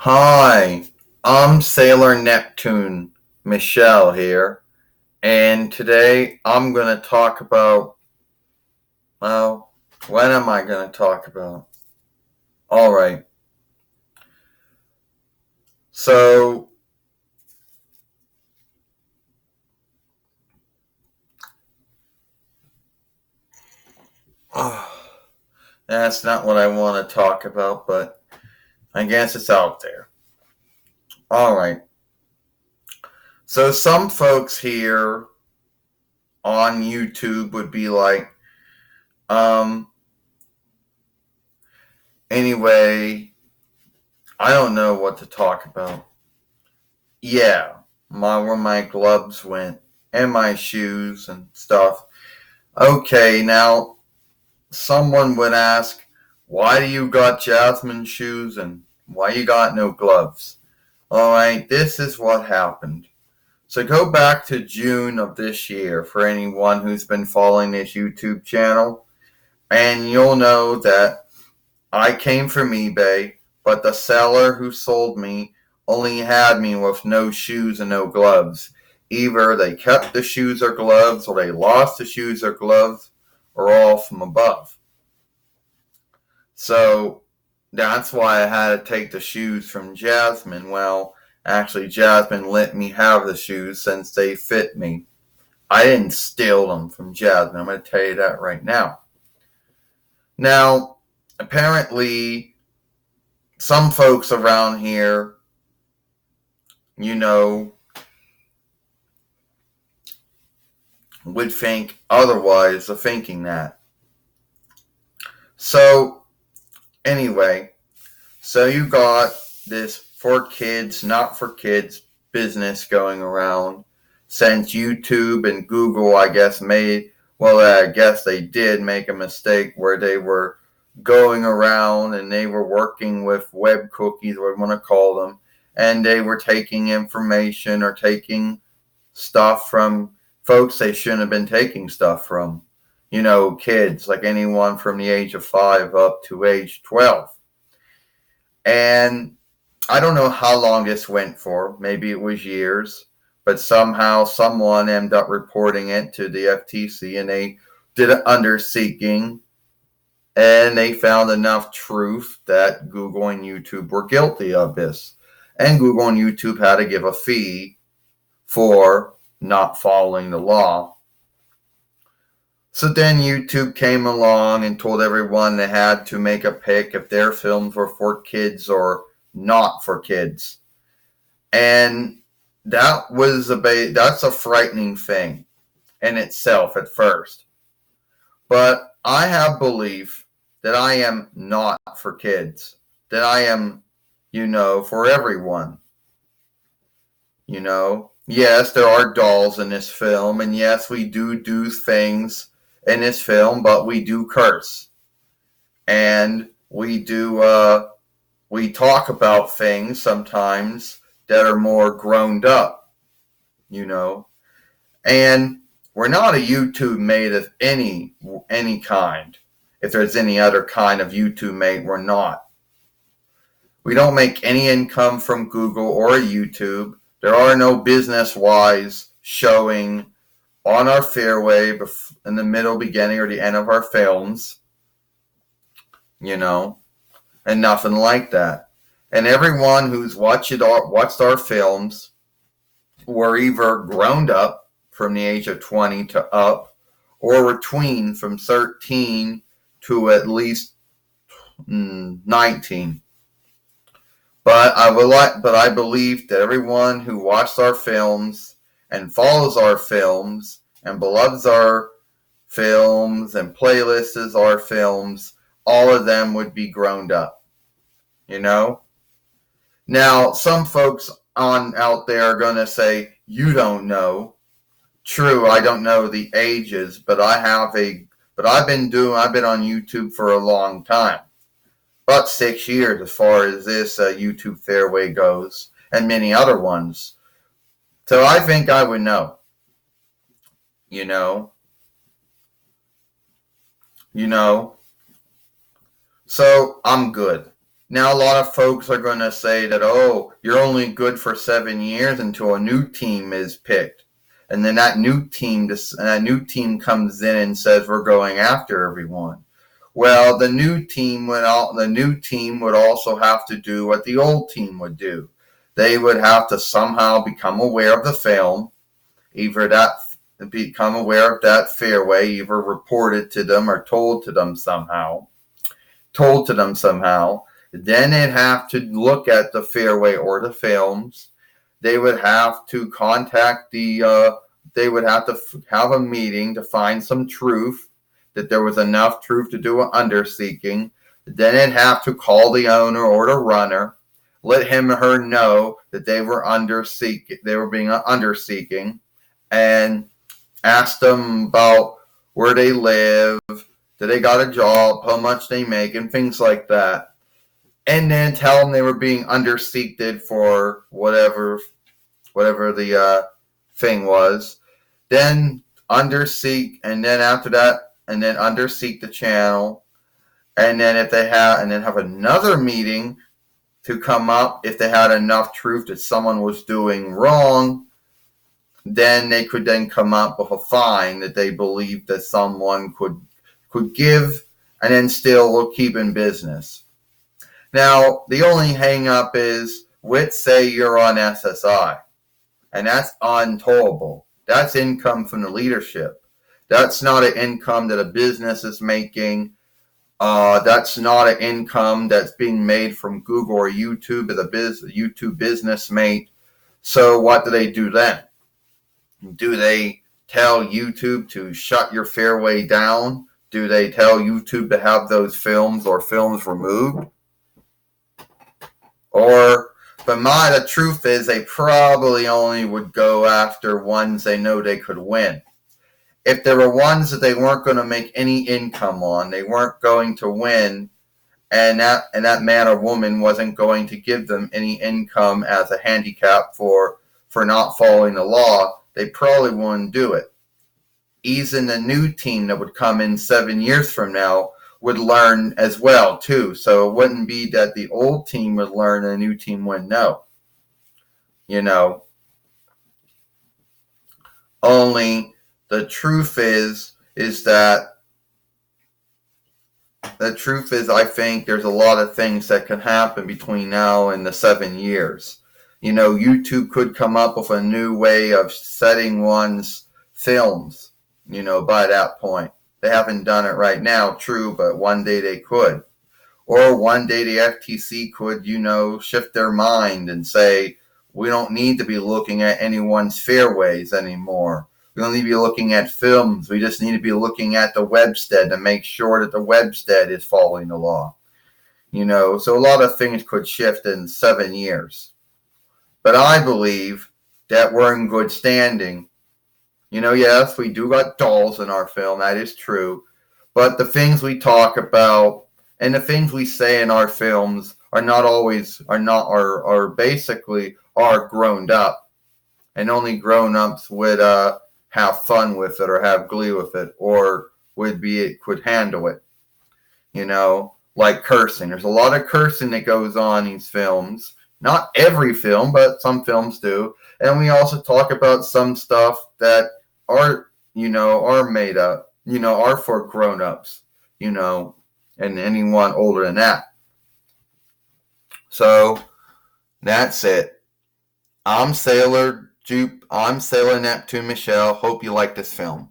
Hi, I'm Sailor Neptune, Michelle here, and today I'm going to talk about, well, what am I going to talk about? Alright, so, that's not what I want to talk about, but I guess it's out there. Alright, so some folks here on YouTube would be like, um, anyway, I don't know what to talk about. Yeah, where my gloves went and my shoes and stuff. Okay, now someone would ask, why do you got Jasmine shoes and why you got no gloves? Alright, this is what happened. So go back to June of this year for anyone who's been following this YouTube channel, and you'll know that I came from eBay, but the seller who sold me only had me with no shoes and no gloves. Either they kept the shoes or gloves, or they lost the shoes or gloves, or all from above. So that's why I had to take the shoes from Jasmine. Well, actually, Jasmine let me have the shoes since they fit me. I didn't steal them from Jasmine. I'm going to tell you that right now. Now, apparently, some folks around here, you know, would think otherwise of thinking that. So, anyway, so you got this for kids, not for kids business going around since YouTube and Google, I guess, I guess they did make a mistake where they were going around and they were working with web cookies, what we want to call them, and they were taking information or taking stuff from folks they shouldn't have been taking stuff from. You know, kids, like anyone from the age of 5 up to age 12. And I don't know how long this went for. Maybe it was years. But somehow someone ended up reporting it to the FTC and they did it under seeking. And they found enough truth that Google and YouTube were guilty of this. And Google and YouTube had to give a fee for not following the law. So then YouTube came along and told everyone they had to make a pick if their films were for kids or not for kids. And that's a frightening thing in itself at first. But I have belief that I am not for kids. That I am, for everyone. Yes, there are dolls in this film, and yes, we do things in this film, but we do curse. And we talk about things sometimes that are more grown up, And we're not a YouTube mate of any kind. If there's any other kind of YouTube mate, we're not. We don't make any income from Google or YouTube. There are no business-wise showing on our fairway in the middle, beginning, or the end of our films, and nothing like that. And everyone who's watched our films were either grown up from the age of 20 to up, or were tween from 13 to at least 19. But I believe that everyone who watched our films and follows our films and loves our films and playlists our films, all of them would be grown up. Now, some folks out there are going to say, you don't know. True, I don't know the ages, but I've been on YouTube for a long time. About 6 years as far as this YouTube fairway goes, and many other ones. So I think I would know. You know. So I'm good. Now, a lot of folks are going to say that, oh, you're only good for 7 years until a new team is picked. And then that new team comes in and says we're going after everyone. Well, the new team would also have to do what the old team would do. They would have to somehow become aware of the film, either that become aware of that fairway, either reported to them or told to them somehow. Then they'd have to look at the fairway or the films. They would have to contact they would have to have a meeting to find some truth, that there was enough truth to do an underseeking. Then they'd have to call the owner or the runner, let him or her know that they were being underseeking, and ask them about where they live, do they got a job, how much they make, and things like that. And then tell them they were being underseeked for whatever the thing was. Then underseek, and then after that, and then underseek the channel. And then have another meeting to come up if they had enough truth that someone was doing wrong. Then they could then come up with a fine that they believed that someone could give, and then still keep in business. Now, the only hang up is, let's say you're on SSI, and that's untollable. That's income from the leadership. That's not an income that a business is making. That's not an income that's being made from Google or YouTube as a YouTube business mate. So what do they do then? Do they tell YouTube to shut your fairway down? Do they tell YouTube to have those films or films removed? The truth is, they probably only would go after ones they know they could win. If there were ones that they weren't going to make any income on, they weren't going to win, and that man or woman wasn't going to give them any income as a handicap for not following the law, they probably wouldn't do it. Even the new team that would come in 7 years from now would learn as well, too. So it wouldn't be that the old team would learn and the new team wouldn't know. Only the truth is I think there's a lot of things that can happen between now and the 7 years. YouTube could come up with a new way of setting one's films, by that point. They haven't done it right now, true, but one day they could. Or one day the FTC could, shift their mind and say, we don't need to be looking at anyone's fairways anymore. We don't need to be looking at films. We just need to be looking at the webstead to make sure that the webstead is following the law. So a lot of things could shift in 7 years. But I believe that we're in good standing. Yes, we do got dolls in our film. That is true. But the things we talk about and the things we say in our films are basically grown up. And only grown-ups would have fun with it or have glee with it or could handle it. Like cursing. There's a lot of cursing that goes on in these films. Not every film, but some films do. And we also talk about some stuff that are made up, are for grown-ups, and anyone older than that. So that's it. I'm Sailor Neptune Michelle. Hope you like this film.